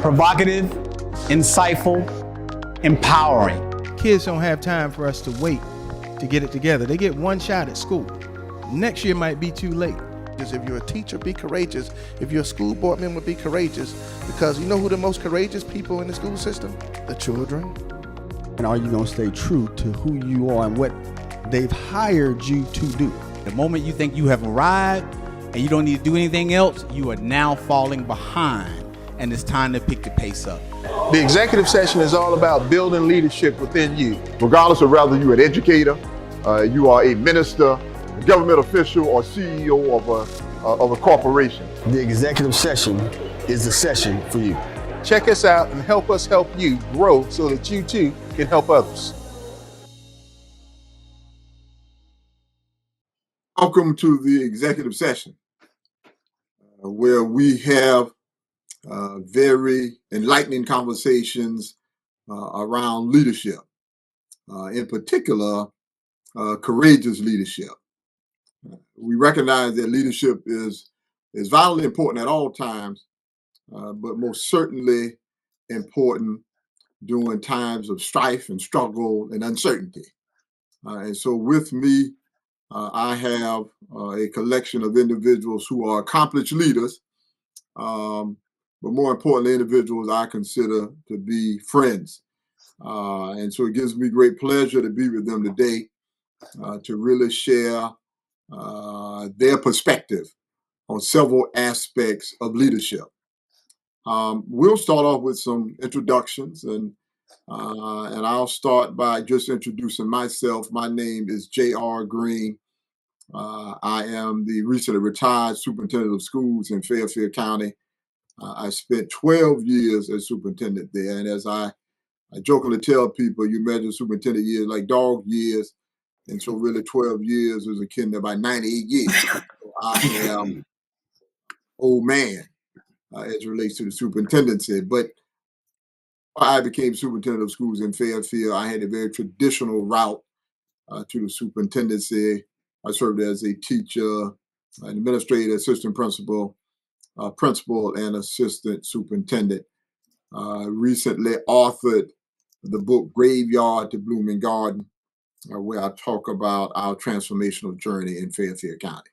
provocative, insightful, empowering. Kids don't have time for us to wait to get it together. They get one shot at school. Next year might be too late. If you're a teacher, be courageous. If you're a school board member, be courageous. Because you know who the most courageous people in the school system? The children. And are you going to stay true to who you are and what they've hired you to do? The moment you think you have arrived and you don't need to do anything else, you are now falling behind, and it's time to pick the pace up. The executive session is all about building leadership within you. Regardless of whether you're an educator, you are a minister, a government official, or CEO of a corporation. The executive session is the session for you. Check us out and help us help you grow so that you too can help others. Welcome to the executive session, where we have very enlightening conversations around leadership, in particular, courageous leadership. We recognize that leadership is vitally important at all times, but most certainly important during times of strife and struggle and uncertainty. And so with me, I have a collection of individuals who are accomplished leaders, but more importantly, individuals I consider to be friends. And so it gives me great pleasure to be with them today to really share their perspective on several aspects of leadership. We'll start off with some introductions, and I'll start by just introducing myself. My name is J.R. Green. I am the recently retired superintendent of schools in Fairfield County. I spent 12 years as superintendent there, and as I jokingly tell people, you measure superintendent years like dog years, and so really 12 years is akin to about 98 years. So I am old man as it relates to the superintendency. But I became superintendent of schools in Fairfield. I had a very traditional route to the superintendency. I served as a teacher, an administrator, assistant principal, principal, and assistant superintendent. Recently authored the book Graveyard to Blooming Garden, where I talk about our transformational journey in Fairfield County.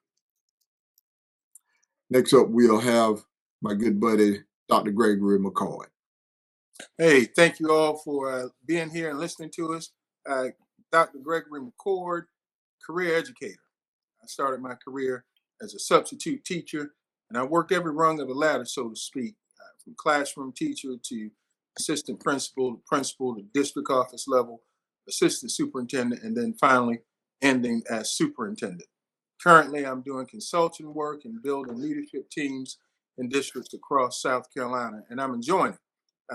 Next up, we'll have my good buddy, Dr. Gregory McCoy. Hey, thank you all for being here and listening to us. Dr. Gregory McCoy, career educator. I started my career as a substitute teacher, and I worked every rung of the ladder, so to speak, from classroom teacher to assistant principal, to district office level, assistant superintendent, and then finally ending as superintendent. Currently, I'm doing consulting work and building leadership teams in districts across South Carolina, and I'm enjoying it.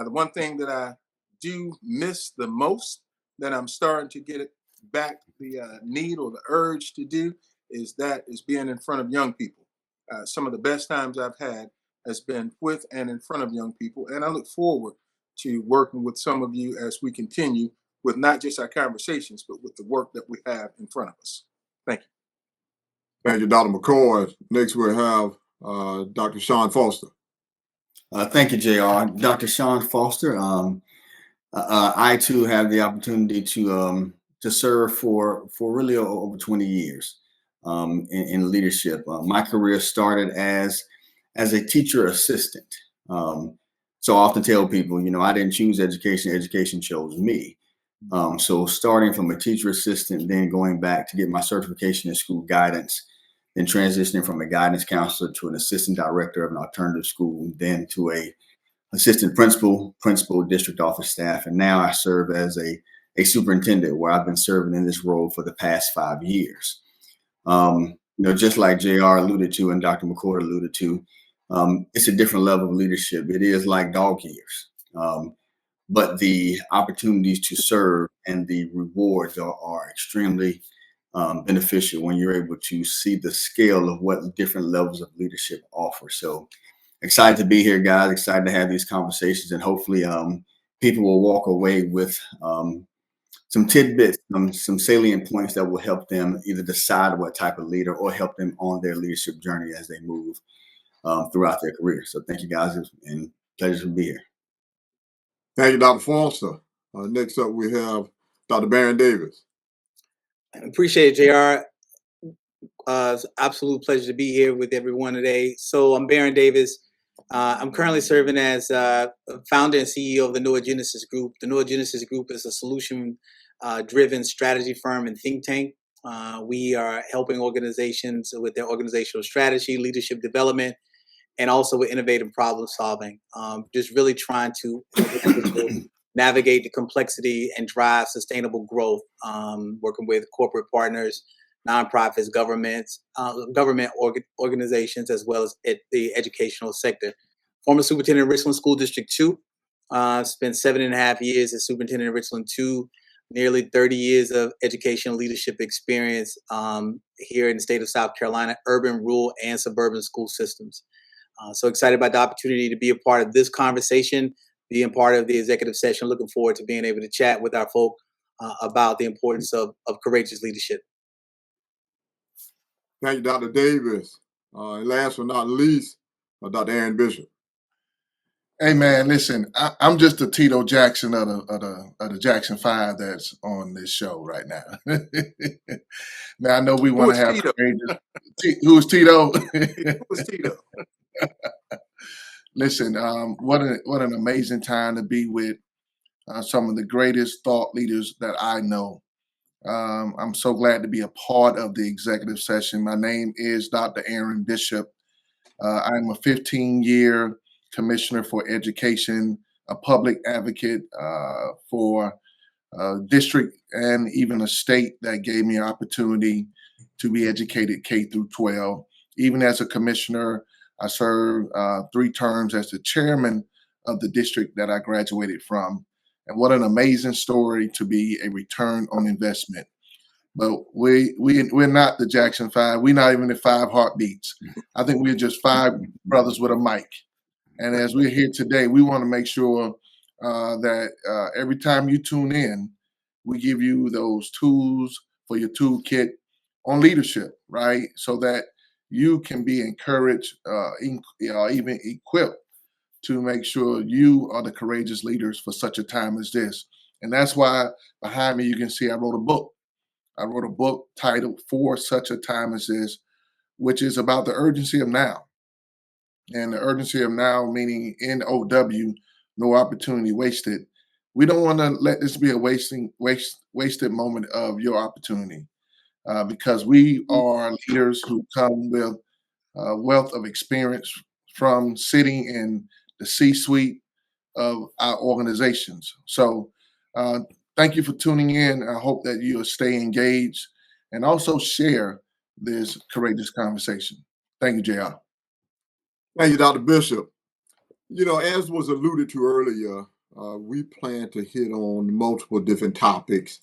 The one thing that I do miss the most, that I'm starting to get it back the need or the urge to do, is being in front of young people. Some of the best times I've had has been with and in front of young people, and I look forward to working with some of you as we continue with not just our conversations, but with the work that we have in front of us. Thank you. Thank you, Dr. McCoy. Next, we'll have Dr. Sean Foster. Thank you, JR. Dr. Sean Foster. I too have the opportunity to serve for really over 20 years in leadership. My career started as a teacher assistant. So I often tell people, I didn't choose education; education chose me. So starting from a teacher assistant, then going back to get my certification in school guidance, then transitioning from a guidance counselor to an assistant director of an alternative school, then to a assistant principal, district office staff. And now I serve as a superintendent, where I've been serving in this role for the past 5 years. Just like JR alluded to and Dr. McCoy alluded to, it's a different level of leadership. It is like dog years. But the opportunities to serve and the rewards are extremely beneficial when you're able to see the scale of what different levels of leadership offer. So excited to be here, guys. Excited to have these conversations, and hopefully people will walk away with some tidbits, some salient points that will help them either decide what type of leader or help them on their leadership journey as they move throughout their career. So thank you, guys, and pleasure to be here. Thank you, Dr. Foster. Next up, we have Dr. Baron Davis. Appreciate it, JR. It's an absolute pleasure to be here with everyone today. So I'm Baron Davis. I'm currently serving as founder and CEO of the Noah Genesis Group. The Noah Genesis Group is a solution-driven strategy firm and think tank. We are helping organizations with their organizational strategy, leadership development, and also with innovative problem solving. Just really trying to navigate the complexity and drive sustainable growth, working with corporate partners, nonprofits, governments, organizations, as well as the educational sector. Former superintendent of Richland School District 2, spent 7.5 years as superintendent of Richland 2, nearly 30 years of educational leadership experience here in the state of South Carolina, urban, rural, and suburban school systems. So excited about the opportunity to be a part of this conversation, being part of the executive session. Looking forward to being able to chat with our folk about the importance of courageous leadership. Thank you, Dr. Davis. And last but not least, Dr. Aaron Bishop. Hey man, listen, I'm just the Tito Jackson of the Jackson 5 that's on this show right now. Now I know we want to have Tito? Who's Tito? Who's Tito? Listen, what an amazing time to be with some of the greatest thought leaders that I know. I'm so glad to be a part of the executive session. My name is Dr. Aaron Bishop. I'm a 15-year commissioner for education, a public advocate for a district and even a state that gave me an opportunity to be educated K through 12. Even as a commissioner, I served 3 terms as the chairman of the district that I graduated from. And what an amazing story to be a return on investment. But we're not the Jackson 5. We're not even the 5 heartbeats. I think we're just 5 brothers with a mic. And as we're here today, we want to make sure that every time you tune in, we give you those tools for your toolkit on leadership, right? So that you can be encouraged, even equipped to make sure you are the courageous leaders for such a time as this. And that's why behind me, you can see I wrote a book. I wrote a book titled For Such a Time as This, which is about the urgency of now. And the urgency of now, meaning NOW, no opportunity wasted. We don't want to let this be a wasted moment of your opportunity because we are leaders who come with a wealth of experience from sitting in the C-suite of our organizations. So thank you for tuning in. I hope that you'll stay engaged and also share this courageous conversation. Thank you, JR. Thank you, Dr. Bishop. You know, as was alluded to earlier, we plan to hit on multiple different topics,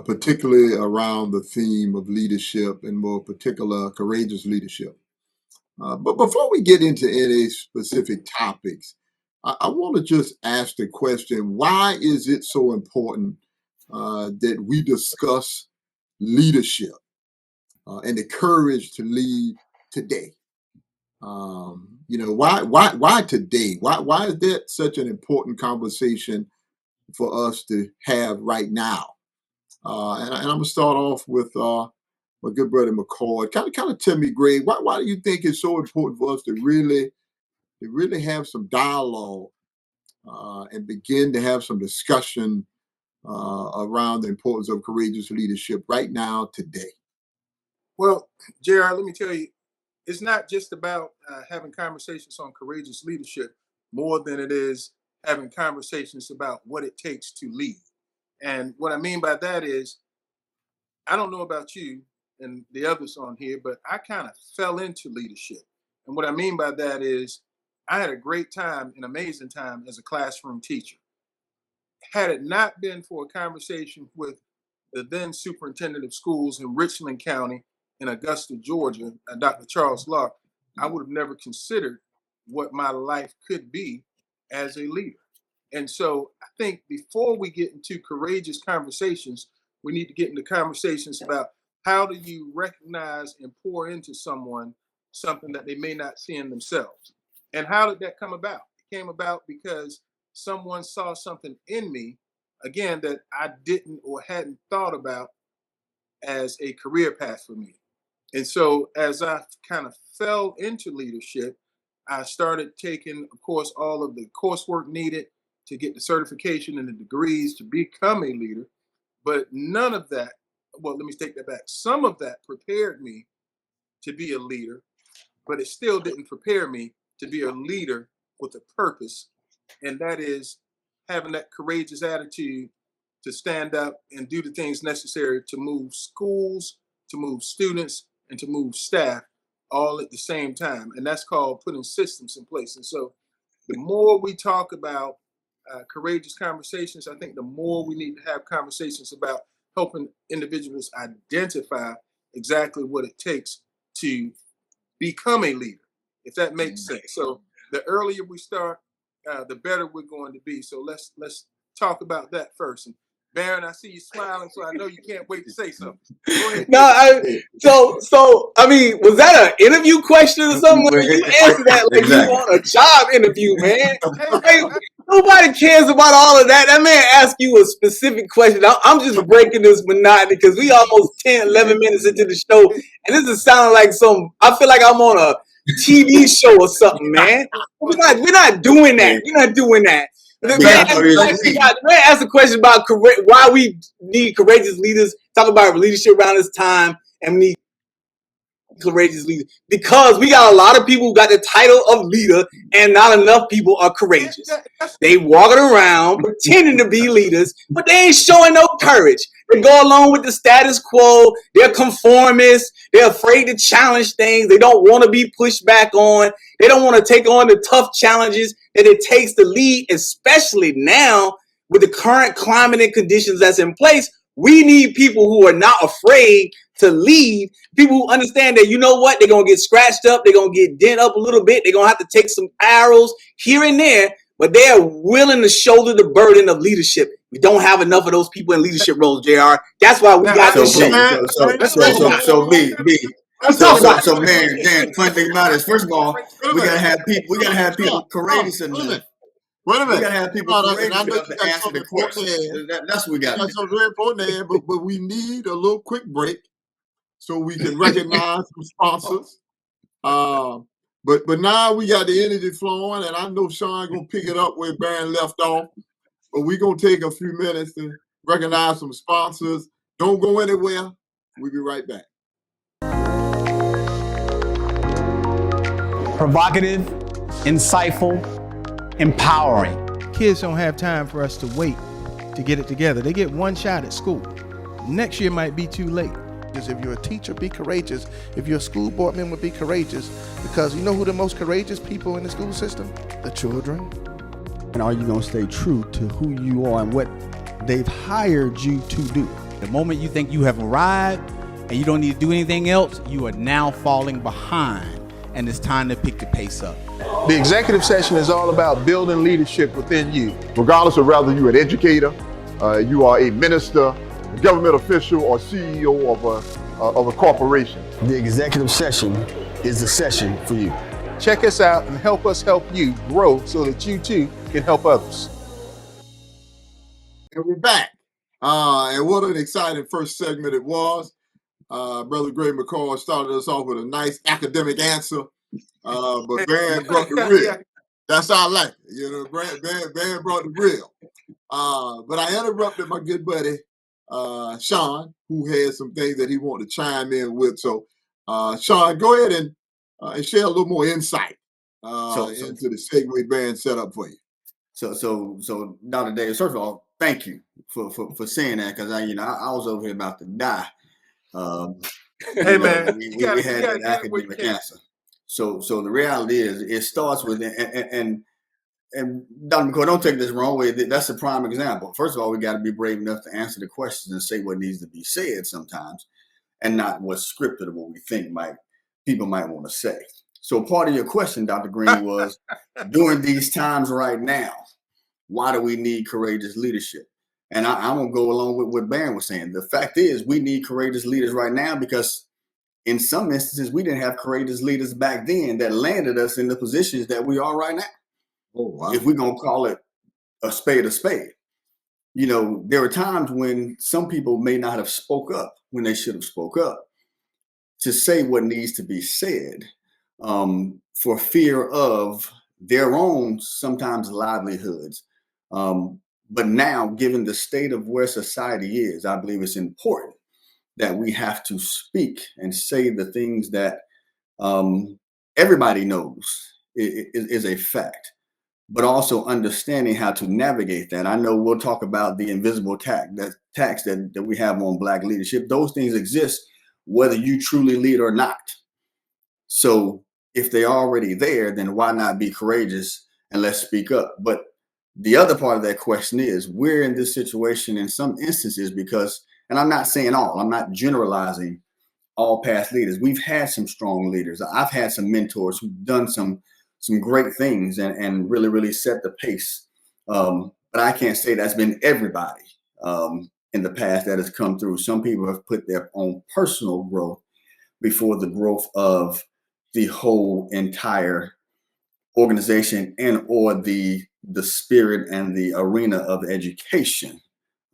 particularly around the theme of leadership and more particular courageous leadership. But before we get into any specific topics, I want to just ask the question, why is it so important that we discuss leadership and the courage to lead today? You know, why today? Why is that such an important conversation for us to have right now? And I'm gonna start off with my good brother McCord. Kind of tell me, Greg, why do you think it's so important for us to really have some dialogue and begin to have some discussion around the importance of courageous leadership right now, today? Well, JR, let me tell you, it's not just about having conversations on courageous leadership more than it is having conversations about what it takes to lead. And what I mean by that is, I don't know about you and the others on here, but I kind of fell into leadership. And what I mean by that is, I had a great time, an amazing time as a classroom teacher. Had it not been for a conversation with the then superintendent of schools in Richland County in Augusta, Georgia, Dr. Charles Lark, I would have never considered what my life could be as a leader. And so I think before we get into courageous conversations, we need to get into conversations about how do you recognize and pour into someone something that they may not see in themselves. And how did that come about? It came about because someone saw something in me, again, that I didn't or hadn't thought about as a career path for me. And so as I kind of fell into leadership, I started taking, of course, all of the coursework needed to get the certification and the degrees to become a leader. But none of that, well, let me take that back. Some of that prepared me to be a leader, but it still didn't prepare me to be a leader with a purpose. And that is having that courageous attitude to stand up and do the things necessary to move schools, to move students, and to move staff all at the same time. And that's called putting systems in place. And so the more we talk about courageous conversations, I think the more we need to have conversations about helping individuals identify exactly what it takes to become a leader, if that makes sense. So the earlier we start, the better we're going to be. So let's talk about that first. And Baron, I see you smiling, so I know you can't wait to say something. Go ahead. So I mean, was that an interview question or something? You answer that like you want a job interview, man. Hey, nobody cares about all of that. That man asked you a specific question. I'm just breaking this monotony because we almost 10, 11 minutes into the show, and this is sounding like I feel like I'm on a TV show or something, man. We're not doing that. We're not doing that. The man asked a question about why we need courageous leaders. Talk about leadership around this time, and we need courageous leaders because we got a lot of people who got the title of leader, and not enough people are courageous. They walking around pretending to be leaders, but they ain't showing no courage. They go along with the status quo. They're conformists. They're afraid to challenge things. They don't want to be pushed back on. They don't want to take on the tough challenges that it takes to lead, especially now with the current climate and conditions that's in place. We need people who are not afraid to lead, people who understand that, you know what, they're going to get scratched up, they're going to get dent up a little bit, they're going to have to take some arrows here and there, but they are willing to shoulder the burden of leadership. We don't have enough of those people in leadership roles, JR. That's why we got this show. So man, the funny thing about it is, first of all, we gotta have people courageous enough. Wait a minute. We gotta have people courageous enough to answer the question. That's what we got. That's something very important there, but we need a little quick break so we can recognize some sponsors. But now we got the energy flowing, and I know Sean gonna pick it up where Baron left off. But we're gonna take a few minutes to recognize some sponsors. Don't go anywhere. We'll be right back. Provocative, insightful, empowering. Kids don't have time for us to wait to get it together. They get one shot at school. Next year might be too late. If you're a teacher, be courageous. If you're a school board member, be courageous. Because you know who the most courageous people in the school system? The children. And are you going to stay true to who you are and what they've hired you to do? The moment you think you have arrived and you don't need to do anything else, you are now falling behind, and it's time to pick the pace up. The executive session is all about building leadership within you. Regardless of whether you're an educator, you are a minister, a government official, or CEO of a corporation. The executive session is the session for you. Check us out and help us help you grow so that you too can help others. And we're back. And what an exciting first segment it was. Brother Greg McCall started us off with a nice academic answer. But Baron brought the real. That's how I like it. You know, Baron brought the real. But I interrupted my good buddy, Sean, who had some things that he wanted to chime in with. So, Sean, go ahead and share a little more insight into the segue Baron set up for you. So Dr. Davis, first of all, thank you for saying that, because I was over here about to die. Hey man, we had that academic answer. So the reality is, it starts with and Dr. McCoy, don't take this the wrong way. That's a prime example. First of all, we got to be brave enough to answer the questions and say what needs to be said sometimes, and not what's scripted or what we think people might want to say. So part of your question, Dr. Green, was during these times right now, why do we need courageous leadership? And I'm going to go along with what Baron was saying. The fact is, we need courageous leaders right now because in some instances, we didn't have courageous leaders back then that landed us in the positions that we are right now. Oh, wow. If we're going to call it a spade a spade. You know, there were times when some people may not have spoke up when they should have spoke up to say what needs to be said, for fear of their own sometimes livelihoods. But now, given the state of where society is, I believe it's important that we have to speak and say the things that everybody knows is a fact, but also understanding how to navigate that. I know we'll talk about the invisible tax that we have on Black leadership. Those things exist whether you truly lead or not. So if they're already there, then why not be courageous and let's speak up? But the other part of that question is, we're in this situation in some instances because, and I'm not saying all, I'm not generalizing all past leaders. We've had some strong leaders. I've had some mentors who've done some great things and really, really set the pace. But I can't say that's been everybody in the past that has come through. Some people have put their own personal growth before the growth of the whole entire organization and or the spirit and the arena of education.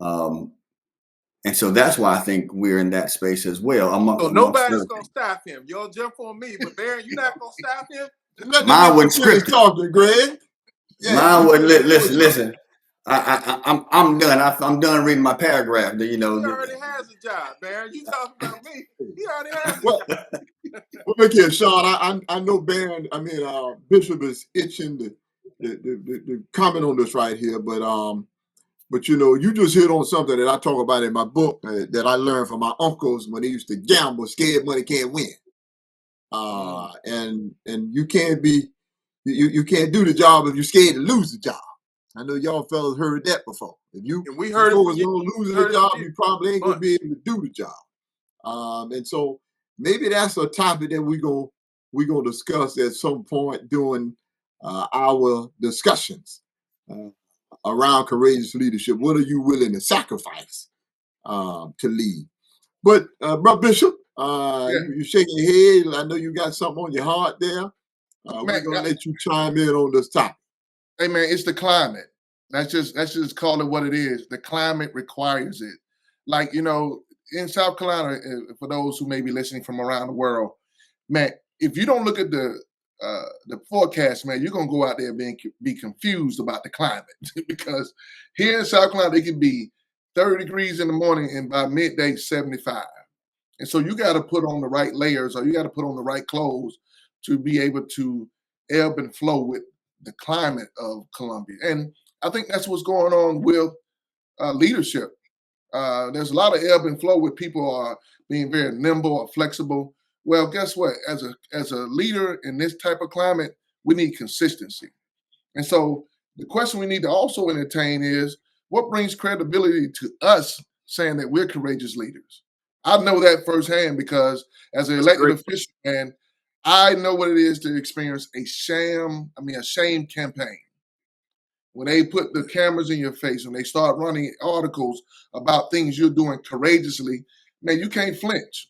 And so that's why I think we're in that space as well. So nobody's going to stop him. Y'all jump on me, but Baron, you're not going to stop him? Mine wasn't scripted. Talking, Greg. Yeah. Mine wasn't. Listen. I'm done. I'm done reading my paragraph. You know, he already has a job, Baron. You talking about me? He already has. Well, look here, Sean. I know Baron. I mean, Bishop is itching to comment on this right here, but you know, you just hit on something that I talk about in my book that I learned from my uncles when they used to gamble. Scared money can't win. And you can't be, you can't do the job if you're scared to lose the job. I know y'all fellas heard that before. If you we heard was losing the job, you probably ain't gonna be able to do the job. And so maybe that's a topic that we're gonna discuss at some point during our discussions around courageous leadership. What are you willing to sacrifice to lead? But Brother Bishop, you shaking your head. I know you got something on your heart there. We're gonna let you chime in on this topic. Hey man, it's the climate. Let's just call it what it is. The climate requires it. Like, you know, in South Carolina, for those who may be listening from around the world, man, if you don't look at the forecast, man, you're gonna go out there and be confused about the climate because here in South Carolina it can be 30 degrees in the morning and by midday 75. And so you got to put on the right layers or you got to put on the right clothes to be able to ebb and flow with the climate of Columbia. And I think that's what's going on with leadership. There's a lot of ebb and flow where people are being very nimble or flexible. Well, guess what? As a leader in this type of climate, we need consistency. And so the question we need to also entertain is, what brings credibility to us saying that we're courageous leaders? I know that firsthand because as an elected official, man, I know what it is to experience a shame campaign. When they put the cameras in your face, when they start running articles about things you're doing courageously, man, you can't flinch.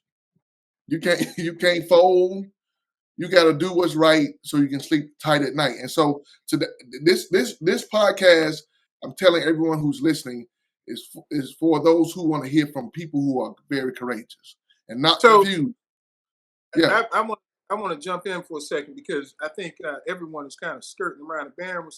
You can't fold. You got to do what's right so you can sleep tight at night. And so this podcast, I'm telling everyone who's listening, is for those who want to hear from people who are very courageous and not confused. Yeah, I want to jump in for a second because I think everyone is kind of skirting around. And Baron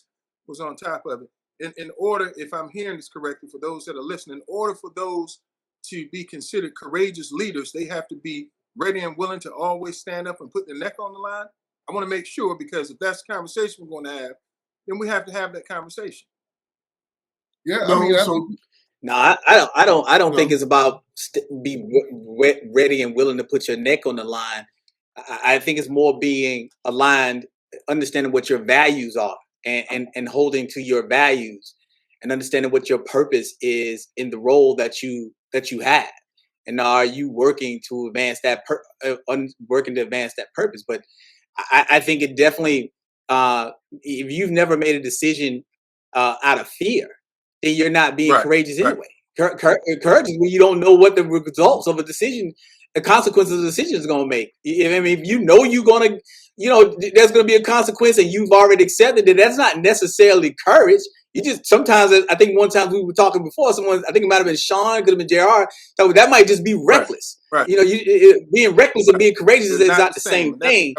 was on top of it. In order, if I'm hearing this correctly, for those that are listening, in order for those to be considered courageous leaders, they have to be ready and willing to always stand up and put their neck on the line. I want to make sure, because if that's the conversation we're going to have, then we have to have that conversation. Yeah, I don't think it's about be ready and willing to put your neck on the line. I think it's more being aligned, understanding what your values are and holding to your values and understanding what your purpose is in the role that you have. And are you working to advance that purpose? But I think it definitely, if you've never made a decision out of fear, then you're not being courageous anyway. Courage is when you don't know what the results of a decision, the consequences of the decision is going to make. I mean, if you know you're going to, there's going to be a consequence and you've already accepted it, that's not necessarily courage. You just sometimes, I think one time we were talking before, someone, I think it might have been Sean, could have been JR, so that might just be reckless. Right. You know, being reckless and being courageous is not the same thing.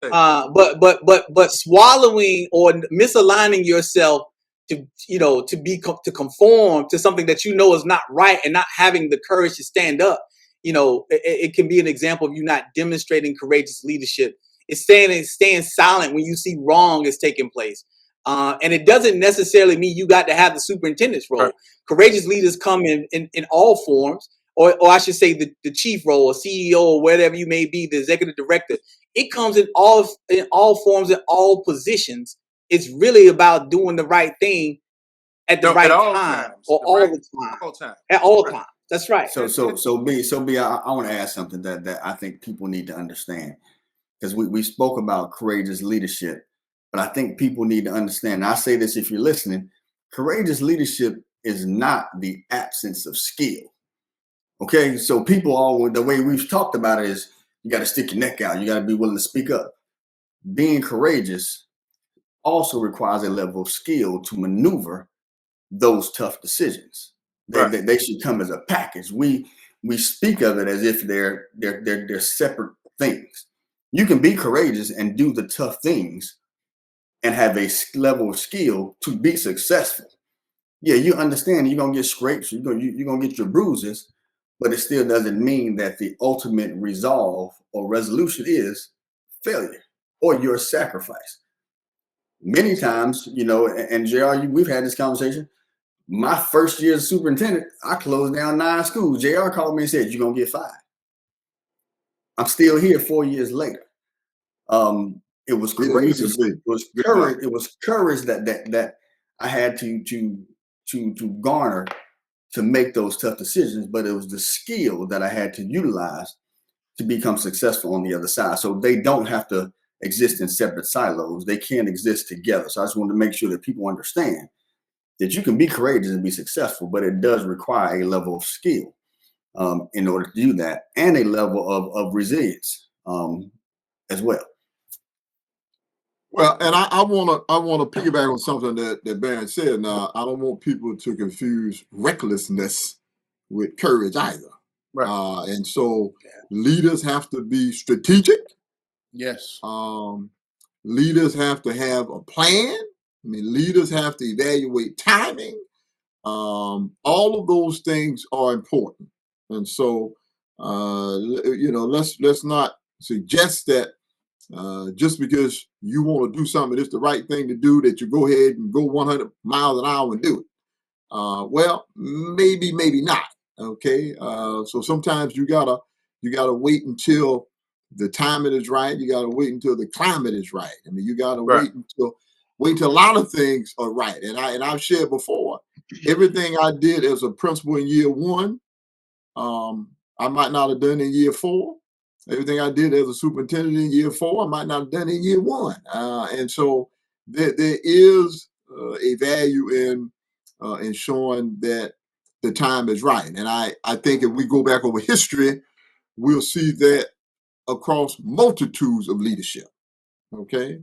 But swallowing or misaligning yourself to, you know, to conform to something that you know is not right and not having the courage to stand up, you know, it can be an example of you not demonstrating courageous leadership. It's staying silent when you see wrong is taking place. And it doesn't necessarily mean you got to have the superintendent's role. Right. Courageous leaders come in all forms, or I should say the chief role, or CEO, or whatever you may be, the executive director. It comes in all forms, in all positions. It's really about doing the right thing at the right time, or all the time, at all times. That's right. So B, I want to add something that I think people need to understand, because we spoke about courageous leadership. But I think people need to understand, and I say this if you're listening, courageous leadership is not the absence of skill. Okay, so people the way we've talked about it is you got to stick your neck out. You got to be willing to speak up. Being courageous also requires a level of skill to maneuver those tough decisions. They should come as a package. We speak of it as if they're separate things. You can be courageous and do the tough things and have a level of skill to be successful. Yeah, you understand you're gonna get scrapes, you're gonna get your bruises, but it still doesn't mean that the ultimate resolve or resolution is failure or your sacrifice. Many times, you know, and JR, we've had this conversation. My first year as superintendent, I closed down 9 schools. JR called me and said, "You're gonna get fired." I'm still here 4 years later. It was courage. It was courage. It was courage that I had to garner to make those tough decisions. But it was the skill that I had to utilize to become successful on the other side. So they don't have to exist in separate silos. They can exist together. So I just wanted to make sure that people understand that you can be courageous and be successful, but it does require a level of skill in order to do that, and a level of resilience as well. Well, and I want to piggyback on something that Baron said. Now, I don't want people to confuse recklessness with courage either. Right. And so leaders have to be strategic. Yes. Leaders have to have a plan. I mean, leaders have to evaluate timing. All of those things are important. And so, you know, let's not suggest that just because you want to do something, it's the right thing to do, that you go ahead and go 100 miles an hour and do it. Well, maybe not. Okay. So sometimes you gotta wait until the timing is right. You gotta wait until the climate is right. I mean, you gotta wait until a lot of things are right. And I've shared before, everything I did as a principal in year 1, I might not have done in year 4. Everything I did as a superintendent in year 4, I might not have done in year 1. And so there is a value in ensuring that the time is right. And I think if we go back over history, we'll see that across multitudes of leadership. Okay.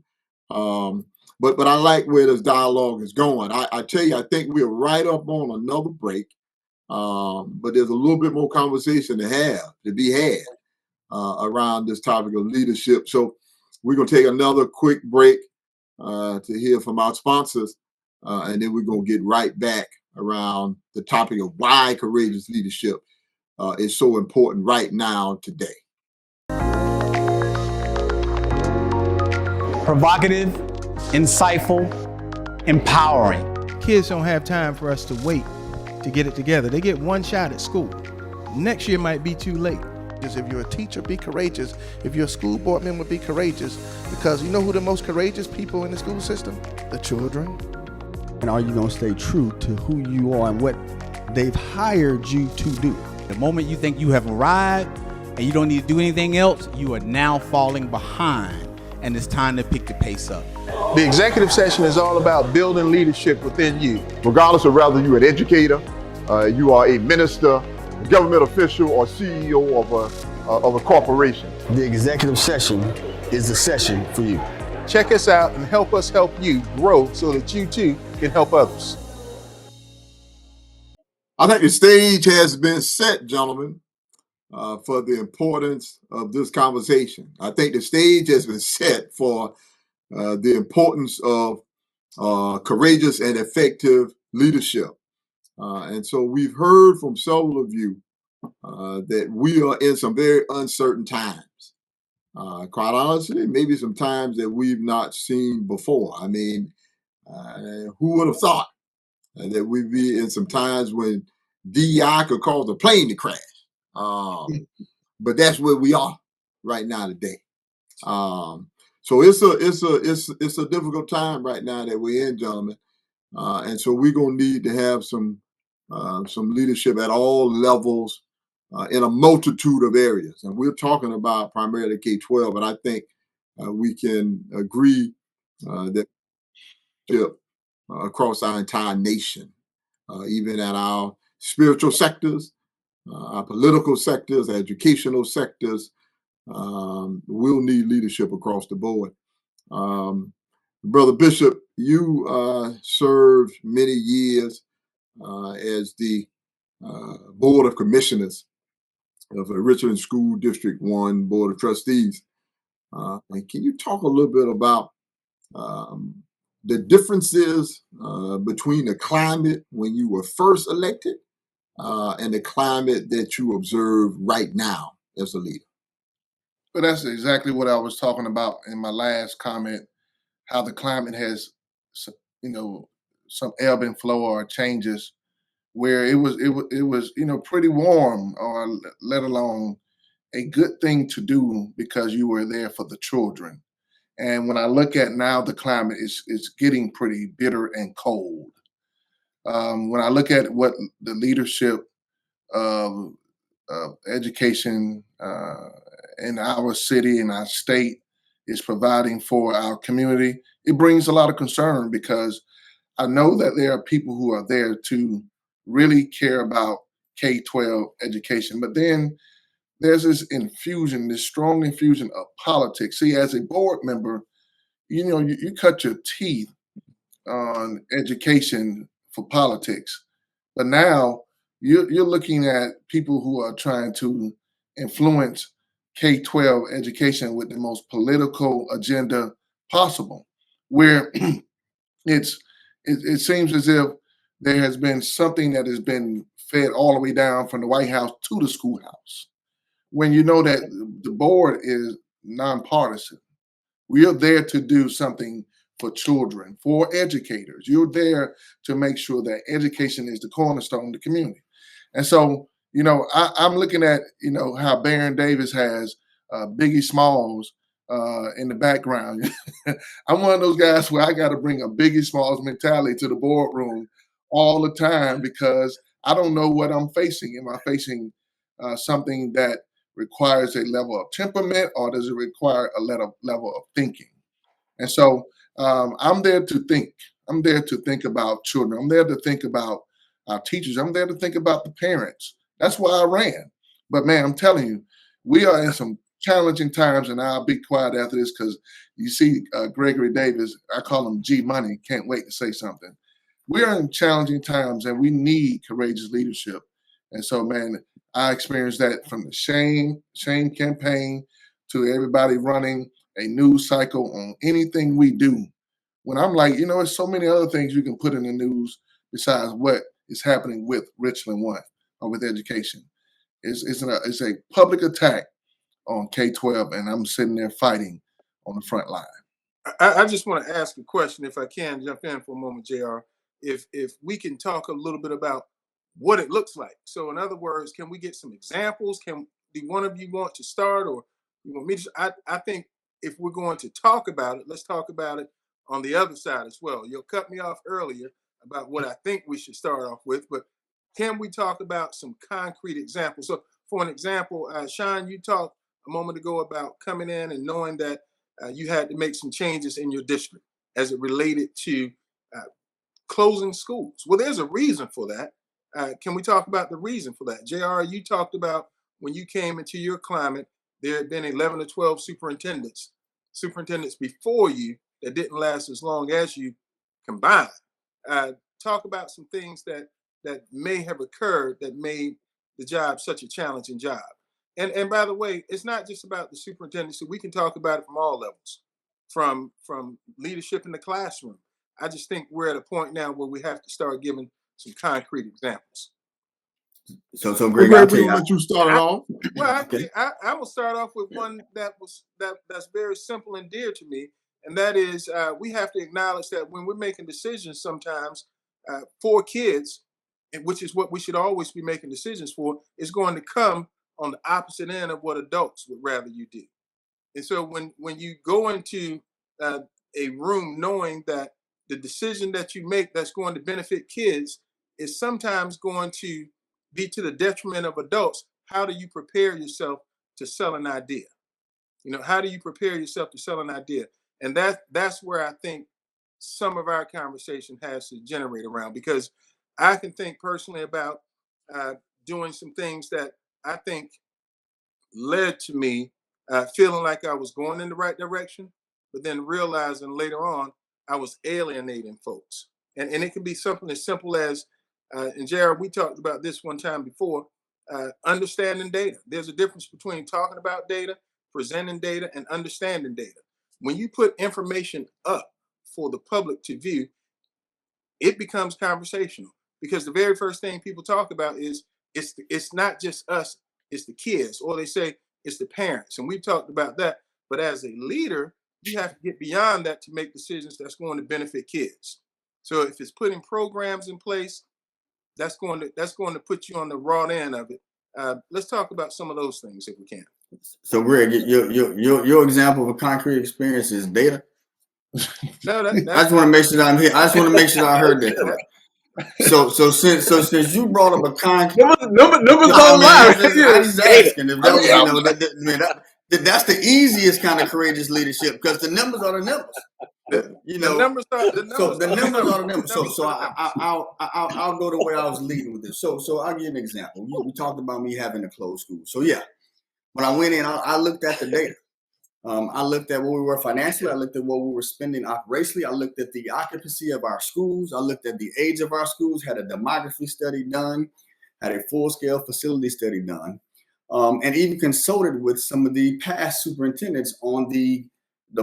But I like where this dialogue is going. I tell you, I think we're right up on another break. But there's a little bit more conversation to be had around this topic of leadership. So we're going to take another quick break to hear from our sponsors. And then we're going to get right back around the topic of why courageous leadership is so important right now, today. Provocative, insightful, empowering. Kids don't have time for us to wait to get it together. They get one shot at school. Next year might be too late. If you're a teacher, be courageous. If you're a school board member, be courageous. Because you know who the most courageous people in the school system? The children. And are you going to stay true to who you are and what they've hired you to do? The moment you think you have arrived and you don't need to do anything else, you are now falling behind. And it's time to pick the pace up. The executive session is all about building leadership within you. Regardless of whether you're an educator, you are a minister, a government official, or CEO of a corporation. The executive session is the session for you. Check us out and help us help you grow so that you too can help others. I think the stage has been set, gentlemen, for the importance of this conversation. I think the stage has been set for the importance of courageous and effective leadership. And so we've heard from several of you that we are in some very uncertain times. Quite honestly, maybe some times that we've not seen before. I mean, who would have thought that we'd be in some times when DEI could cause a plane to crash? But that's where we are right now today. So it's a difficult time right now that we're in, gentlemen. And so we're gonna need to have some leadership at all levels in a multitude of areas. And we're talking about primarily K-12, but I think we can agree that across our entire nation, even at our spiritual sectors, our political sectors, educational sectors, we'll need leadership across the board. Brother Bishop, you served many years as the Board of Commissioners of the Richland School District 1 Board of Trustees. And can you talk a little bit about the differences between the climate when you were first elected and the climate that you observe right now as a leader? But that's exactly what I was talking about in my last comment, how the climate has, some ebb and flow or changes where it was pretty warm, or let alone a good thing to do because you were there for the children. And when I look at now, the climate is getting pretty bitter and cold. When I look at what the leadership of education in our city and our state is providing for our community, it brings a lot of concern because I know that there are people who are there to really care about K-12 education, but then there's this strong infusion of politics. See, as a board member, you cut your teeth on education for politics, but now you're looking at people who are trying to influence K-12 education with the most political agenda possible, where it seems as if there has been something that has been fed all the way down from the White House to the schoolhouse. When you know that the board is nonpartisan, we are there to do something for children, for educators. You're there to make sure that education is the cornerstone of the community. And so, I'm looking at, how Baron Davis has Biggie Smalls in the background. I'm one of those guys where I got to bring a Biggie Smalls mentality to the boardroom all the time because I don't know what I'm facing. Am I facing something that requires a level of temperament, or does it require a level of thinking? And so I'm there to think. I'm there to think about children. I'm there to think about our teachers. I'm there to think about the parents. That's why I ran. But man, I'm telling you, we are in some challenging times, and I'll be quiet after this because you see Gregory Davis, I call him G Money, can't wait to say something. We are in challenging times, and we need courageous leadership. And so, man, I experienced that from the shame campaign to everybody running a news cycle on anything we do. When I'm like, there's so many other things you can put in the news besides what is happening with Richland 1 or with education. It's a public attack on K-12, and I'm sitting there fighting on the front line. I just want to ask a question, if I can jump in for a moment, JR. If we can talk a little bit about what it looks like. So in other words, can we get some examples? Do one of you want to start, or you want me to? I think if we're going to talk about it, let's talk about it on the other side as well. You'll cut me off earlier about what I think we should start off with, but can we talk about some concrete examples? So for an example, Sean, you talked a moment ago about coming in and knowing that you had to make some changes in your district as it related to closing schools. Well, there's a reason for that. Can we talk about the reason for that? JR, you talked about when you came into your climate, there had been 11 or 12 superintendents before you that didn't last as long as you combined. talk about some things that may have occurred that made the job such a challenging job. And by the way, it's not just about the superintendency. We can talk about it from all levels, from leadership in the classroom. I just think we're at a point now where we have to start giving some concrete examples. So Greg, Greg, we're gonna let you start it off. Well, I will start off with one that's very simple and dear to me, and that is we have to acknowledge that when we're making decisions sometimes for kids, which is what we should always be making decisions for, is going to come on the opposite end of what adults would rather you do. And so when you go into a room knowing that the decision that you make that's going to benefit kids is sometimes going to be to the detriment of adults, how do you prepare yourself to sell an idea? You know, how do you prepare yourself to sell an idea? And that's where I think some of our conversation has to generate around, because I can think personally about doing some things that I think led to me feeling like I was going in the right direction, but then realizing later on I was alienating folks. And it can be something as simple as, and Jared, we talked about this one time before, understanding data. There's a difference between talking about data, presenting data, and understanding data. When you put information up for the public to view, it becomes conversational, because the very first thing people talk about is it's not just us, it's the kids, or they say it's the parents. And we've talked about that. But as a leader, you have to get beyond that to make decisions that's going to benefit kids. So if it's putting programs in place, that's going to put you on the raw end of it. Let's talk about some of those things if we can. So Greg, your example of a concrete experience is data. No, I just want to make sure that I'm here. I just want to make sure that I heard that correct. So since you brought up a concrete numbers don't lie. I just asking if that was, that's the easiest kind of courageous leadership, because the numbers are the numbers. You know, the numbers are the numbers. So I'll go to where I was leading with this. So I'll give you an example. We talked about me having a closed school. So yeah, when I went in, I looked at the data. I looked at where we were financially. I looked at what we were spending operationally. I looked at the occupancy of our schools. I looked at the age of our schools, had a demography study done, had a full-scale facility study done, and even consulted with some of the past superintendents on the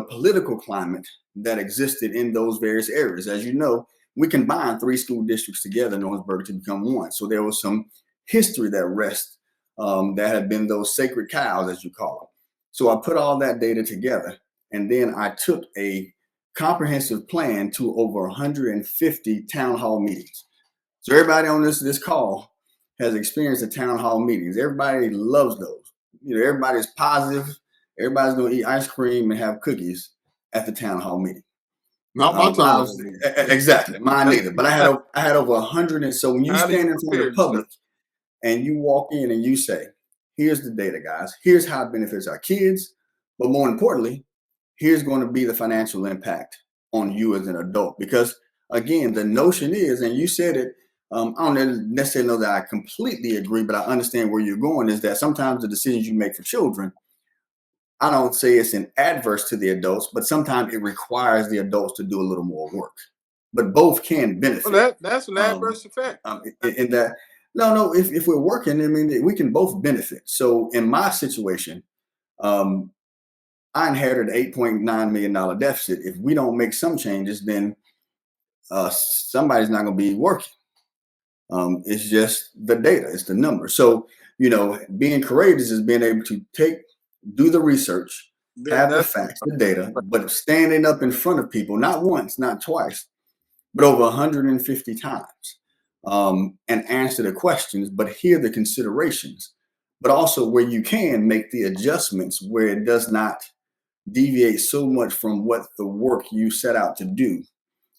political climate that existed in those various areas. As you know, we combined 3 school districts together in Owensboro to become one. So there was some history that rests that had been those sacred cows, as you call them. So I put all that data together, and then I took a comprehensive plan to over 150 town hall meetings. So everybody on this call has experienced the town hall meetings. Everybody loves those. You know, everybody's positive. Everybody's going to eat ice cream and have cookies at the town hall meeting. Not my time. Exactly, mine neither. But I had over 100. And so when you stand in front of the public and you walk in and you say, here's the data, guys. Here's how it benefits our kids. But more importantly, here's going to be the financial impact on you as an adult. Because again, the notion is, and you said it, I don't necessarily know that I completely agree, but I understand where you're going, is that sometimes the decisions you make for children, I don't say it's an adverse to the adults, but sometimes it requires the adults to do a little more work. But both can benefit. Well, that's an adverse effect. In that, no, if we're working, I mean, we can both benefit. So in my situation, I inherited an $8.9 million deficit. If we don't make some changes, then somebody's not going to be working. It's just the data, it's the number. So, you know, being courageous is being able to do the research, have the facts, the data, but standing up in front of people, not once, not twice, but over 150 times. And answer the questions, but hear the considerations, but also where you can make the adjustments where it does not deviate so much from what the work you set out to do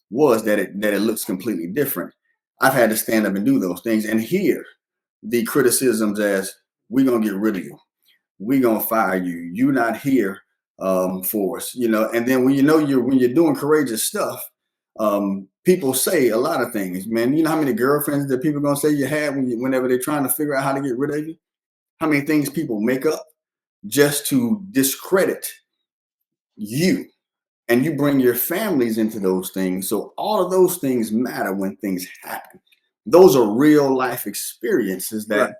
was, that it looks completely different. I've had to stand up and do those things and hear the criticisms as, we're going to get rid of you. We're going to fire you. You're not here for us, you know. And then when you're doing courageous stuff, people say a lot of things, man. You know how many girlfriends that people are going to say you had whenever they're trying to figure out how to get rid of you? How many things people make up just to discredit you and you bring your families into those things. So all of those things matter when things happen. Those are real life experiences that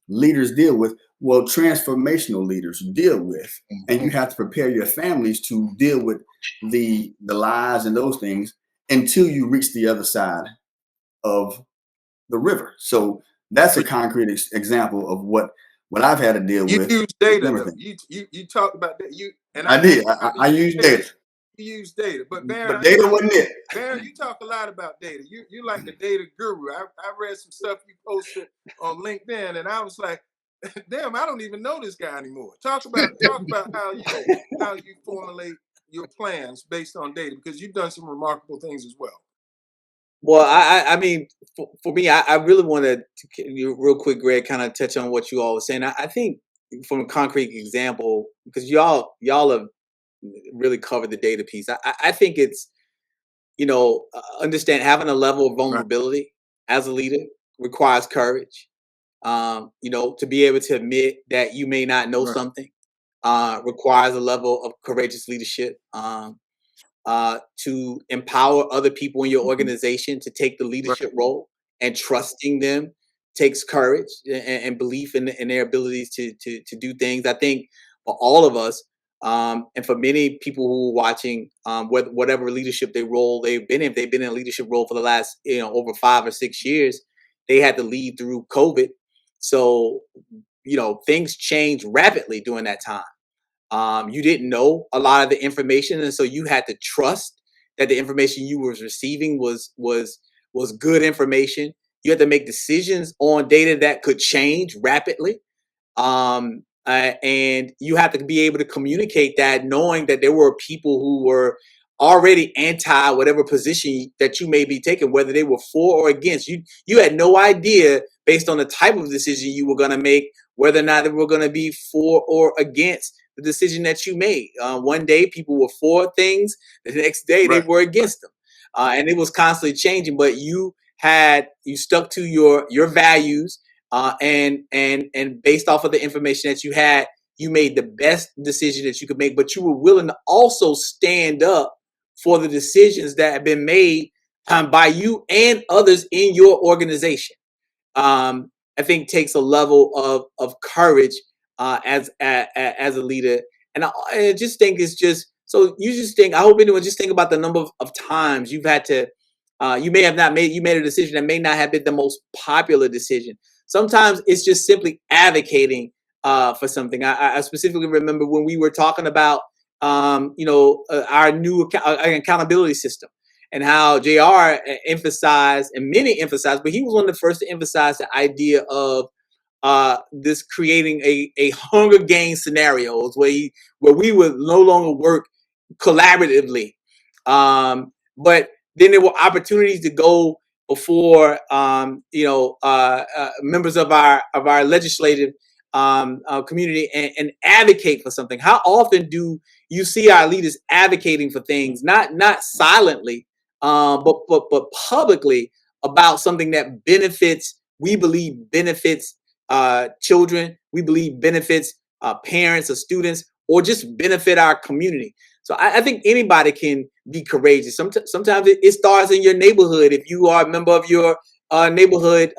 leaders deal with. Well, transformational leaders deal with, and you have to prepare your families to deal with the lies and those things until you reach the other side of the river. So that's a concrete example of what I've had to deal with. You use data. You talked about that. I did. I use data. You use data, but Baron, data wasn't it. Baron, you talk a lot about data. You like the data guru. I read some stuff you posted on LinkedIn, and I was like, damn, I don't even know this guy anymore. Talk about how you formulate your plans based on data, because you've done some remarkable things as well. Well, I mean, for me, I really want to, real quick, Greg, kind of touch on what you all were saying. I think from a concrete example, because y'all have really covered the data piece. I think it's, understand having a level of vulnerability as a leader requires courage. To be able to admit that you may not know something requires a level of courageous leadership. To empower other people in your organization to take the leadership role, and trusting them takes courage and belief in their abilities to do things. I think for all of us, and for many people who are watching, whatever leadership role they've been in, if they've been in a leadership role for the last over 5 or 6 years, they had to lead through COVID. So things changed rapidly during that time. You didn't know a lot of the information, and so you had to trust that the information you was receiving was good information. You had to make decisions on data that could change rapidly, and you have to be able to communicate that, knowing that there were people who were already anti whatever position that you may be taking, whether they were for or against. You had no idea, based on the type of decision you were going to make, whether or not they were going to be for or against the decision that you made. One day people were for things, the next day they were against them, and it was constantly changing. But you stuck to your values, and based off of the information that you had, you made the best decision that you could make. But you were willing to also stand up for the decisions that have been made by you and others in your organization. I think takes a level of courage as a leader, and I just think it's just so. You just think, I hope anyone just think about the number of times you've had to. You made a decision that may not have been the most popular decision. Sometimes it's just simply advocating for something. I specifically remember when we were talking about our new accountability system, and how JR emphasized, and many emphasized, but he was one of the first to emphasize the idea of this creating a Hunger Games scenarios where we would no longer work collaboratively. But then there were opportunities to go before members of our legislative community and advocate for something. How often do you see our leaders advocating for things, not silently, but publicly, about something that we believe benefits children, we believe benefits parents or students, or just benefit our community? So I think anybody can be courageous. Sometimes it starts in your neighborhood. If you are a member of your neighborhood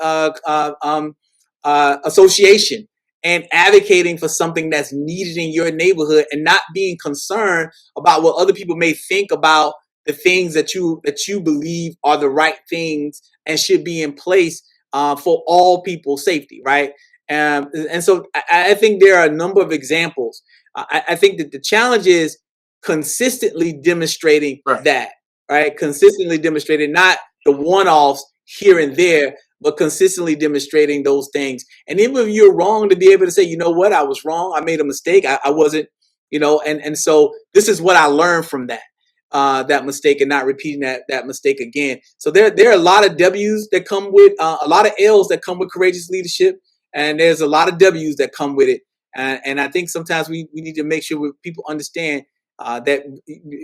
association, and advocating for something that's needed in your neighborhood, and not being concerned about what other people may think about the things that you believe are the right things and should be in place for all people's safety, right? And so I think there are a number of examples. I think that the challenge is consistently demonstrating that, right? Consistently demonstrating, not the one-offs here and there, but consistently demonstrating those things. And even if you're wrong, to be able to say, you know what, I was wrong, I made a mistake, I wasn't, and so this is what I learned from that mistake, and not repeating that mistake again. So there are a lot of W's that come with, a lot of L's that come with courageous leadership, and there's a lot of W's that come with it. And I think sometimes we need to make sure people understand that,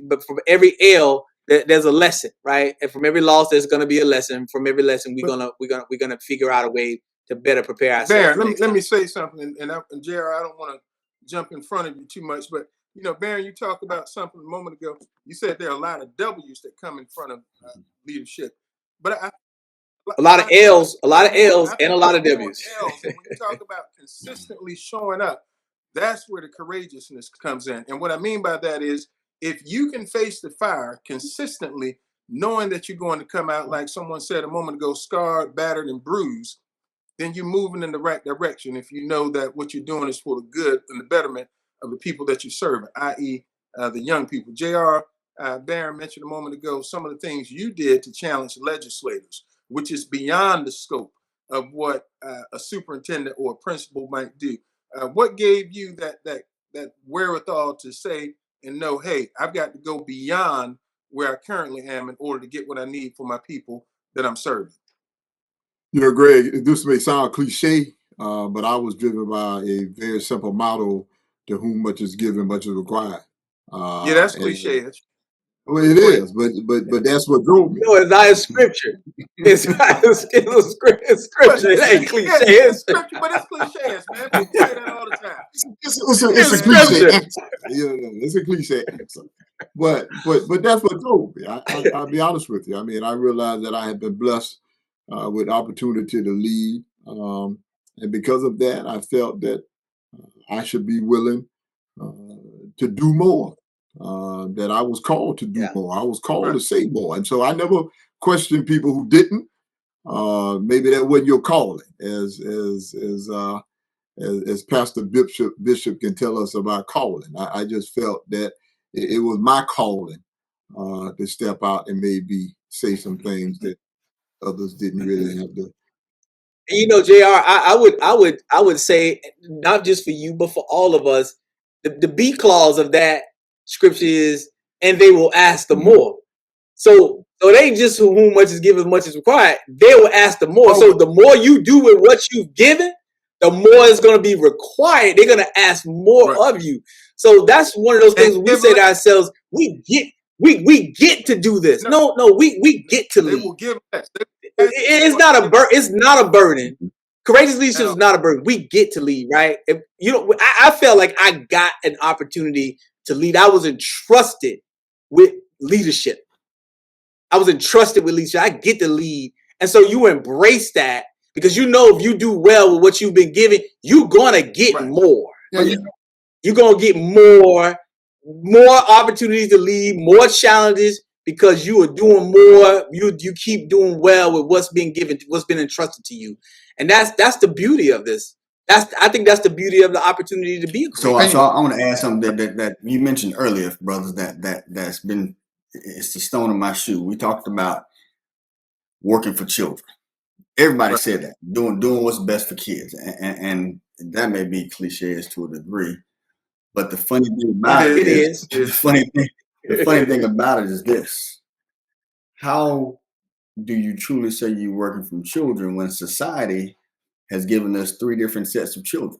but for every L, there's a lesson, right? And from every loss, there's going to be a lesson. From every lesson, we're gonna figure out a way to better prepare ourselves. Baron, let me say something, and JR, I don't want to jump in front of you too much, but You know, Baron, you talked about something a moment ago. You said there are a lot of W's that come in front of leadership, but a lot of L's, and a lot of W's. L's. And when you talk about consistently showing up, that's where the courageousness comes in. And what I mean by that is, if you can face the fire consistently, knowing that you're going to come out, like someone said a moment ago, scarred, battered, and bruised, then you're moving in the right direction. If you know that what you're doing is for the good and the betterment of the people that you serve, i.e. The young people. JR, Baron mentioned a moment ago some of the things you did to challenge legislators, which is beyond the scope of what a superintendent or a principal might do. What gave you that wherewithal to say and know, hey, I've got to go beyond where I currently am in order to get what I need for my people that I'm serving? You know, Greg, this may sound cliche, but I was driven by a very simple motto: to whom much is given, much is required. Yeah, that's cliche. Well, it is, but that's what drove me. No, it's not a scripture. It's scripture. It ain't cliche. It's scripture, but it's cliches, man. People say that all the time. It's a cliche answer. It's a cliche answer. But that's what drove me. I'll be honest with you. I mean, I realized that I had been blessed with opportunity to lead, and because of that, I felt that I should be willing to do more. That I was called to do more. I was called to say more. And so I never questioned people who didn't. Maybe that wasn't your calling, as Pastor Bishop can tell us about calling. I just felt that it was my calling to step out and maybe say some things that others didn't really have to. You know, JR, I would say, not just for you, but for all of us, the B clause of that scripture is, and they will ask the more. So it ain't just whom much is given, much is required. They will ask the more. So the more you do with what you've given, the more is going to be required. They're going to ask more of you. So that's one of those things we say to ourselves, we get to do this. No, we get to lead. They will give us. It's not a burden. Courageous leadership is not a burden. We get to lead, right? If you know, I felt like I got an opportunity to lead. I was entrusted with leadership. I get to lead. And so you embrace that, because you know if you do well with what you've been given, you're going to get more. You're going to get more opportunities to lead, more challenges, because you are doing more. You keep doing well with what's been given, what's been entrusted to you. And that's the beauty of this. I think that's the beauty of the opportunity to be a courageous. So I want to add something that you mentioned earlier, brothers, that's been, it's the stone in my shoe. We talked about working for children. Everybody said that, doing what's best for kids. And that may be cliches to a degree. But the funny thing about it is the funny thing about it is this: how do you truly say you're working from children when society has given us three different sets of children?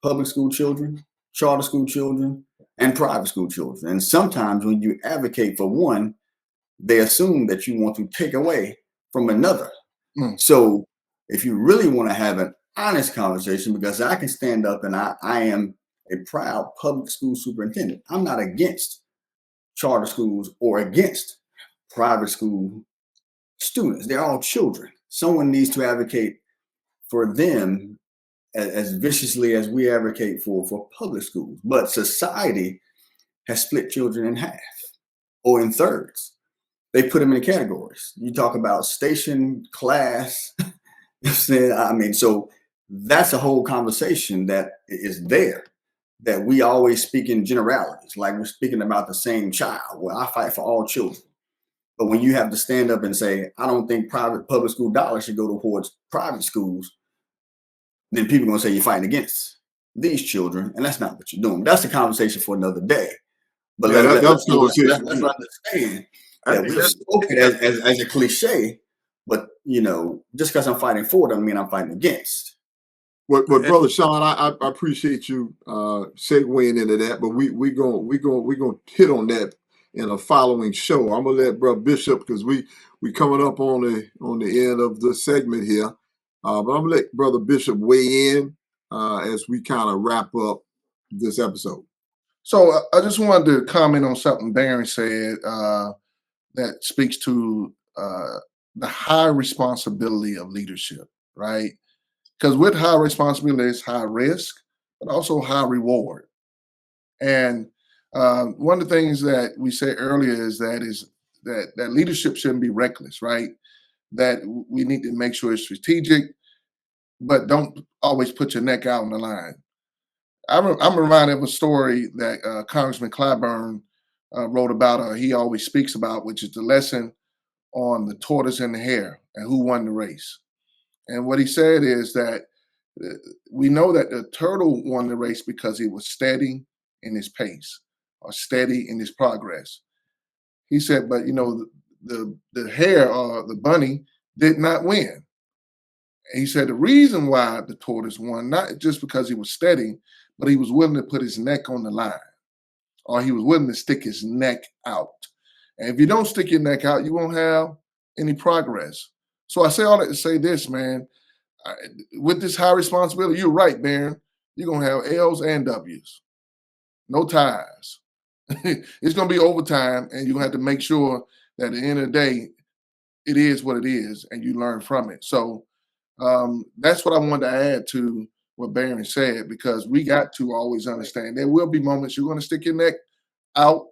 Public school children, charter school children, and private school children. And sometimes when you advocate for one, they assume that you want to take away from another. So if you really want to have an honest conversation, because I can stand up and I am a proud public school superintendent. I'm not against charter schools or against private school students. They're all children. Someone needs to advocate for them as viciously as we advocate for public schools. But society has split children in half or in thirds. They put them in categories. You talk about station, class. I mean, so that's a whole conversation that is there, that we always speak in generalities, like we're speaking about the same child. Well, I fight for all children. But when you have to stand up and say, I don't think public school dollars should go towards private schools, then people are going to say you're fighting against these children. And that's not what you're doing. That's a conversation for another day. But let's understand that we spoke it as a cliche. But, you know, just because I'm fighting for it doesn't mean I'm fighting against. But Brother Sean, I appreciate you segueing into that. But we're gonna hit on that in a following show. I'm gonna let Brother Bishop, because we coming up on the end of the segment here. But I'm gonna let Brother Bishop weigh in as we kind of wrap up this episode. So I just wanted to comment on something Barron said that speaks to the high responsibility of leadership, right? Because with high responsibility is high risk, but also high reward. And one of the things that we said earlier is that leadership shouldn't be reckless, right? That we need to make sure it's strategic, but don't always put your neck out on the line. I'm reminded of a story that Congressman Clyburn wrote about, or he always speaks about, which is the lesson on the tortoise and the hare and who won the race. And what he said is that we know that the turtle won the race because he was steady in his pace or steady in his progress. He said, but the hare or the bunny did not win. And he said the reason why the tortoise won, not just because he was steady, but he was willing to put his neck on the line, or he was willing to stick his neck out. And if you don't stick your neck out, you won't have any progress. So I say all that to say this, man. With this high responsibility, you're right, Barron. You're going to have L's and W's. No ties. It's going to be overtime, and you're going to have to make sure that at the end of the day, it is what it is, and you learn from it. So that's what I wanted to add to what Barron said, because we got to always understand there will be moments you're going to stick your neck out,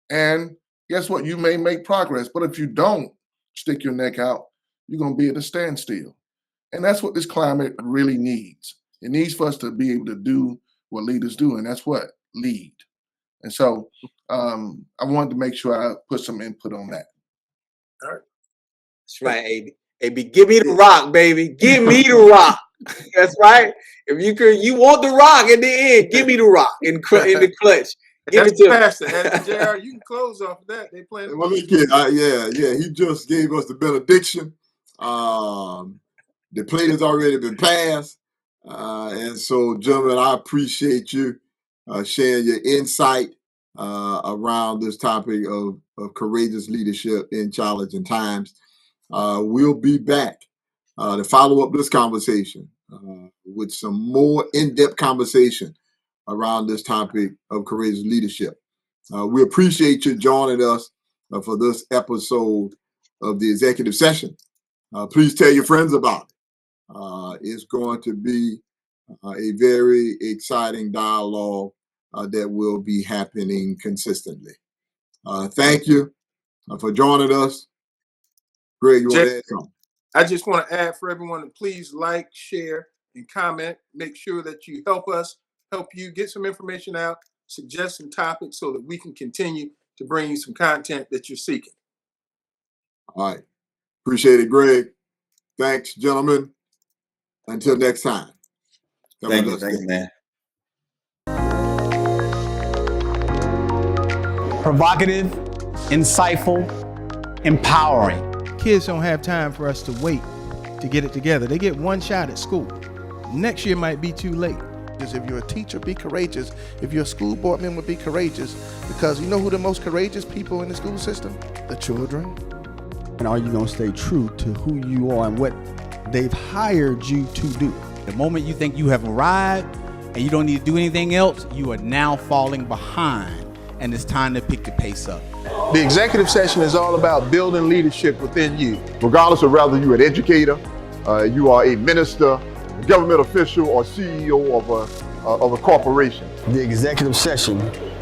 and guess what? You may make progress, but if you don't stick your neck out, you're going to be at a standstill. And that's what this climate really needs. It needs for us to be able to do what leaders do, and that's what? Lead. And so I wanted to make sure I put some input on that. All right. That's right, AB. AB, give me the rock, baby. Give me the rock. That's right. If you want the rock in the end, give me the rock in the clutch. Give it to Pastor. JR, you can close off of that. They playing. Well, yeah. He just gave us the benediction. The plate has already been passed. And so, gentlemen, I appreciate you sharing your insight around this topic of courageous leadership in challenging times. We'll be back to follow up this conversation with some more in-depth conversation around this topic of courageous leadership. We appreciate you joining us for this episode of the executive session. Please tell your friends about it. It's going to be a very exciting dialogue that will be happening consistently. Thank you for joining us. Greg, you want to add something? I just want to add for everyone to please like, share, and comment. Make sure that you help you get some information out, suggest some topics so that we can continue to bring you some content that you're seeking. All right. Appreciate it, Greg. Thanks, gentlemen. Until next time. Thank you, man. Provocative, insightful, empowering. Kids don't have time for us to wait to get it together. They get one shot at school. Next year might be too late. If you're a teacher, be courageous. If you're a school board member, be courageous. Because you know who the most courageous people in the school system? The children. And are you going to stay true to who you are and what they've hired you to do? The moment you think you have arrived and you don't need to do anything else, you are now falling behind, and it's time to pick the pace up. The executive session is all about building leadership within you. Regardless of whether you're an educator, you are a minister, a government official, or CEO of a corporation. The executive session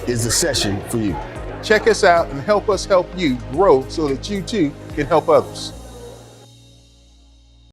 is the session for you. Check us out and help us help you grow so that you too can help others.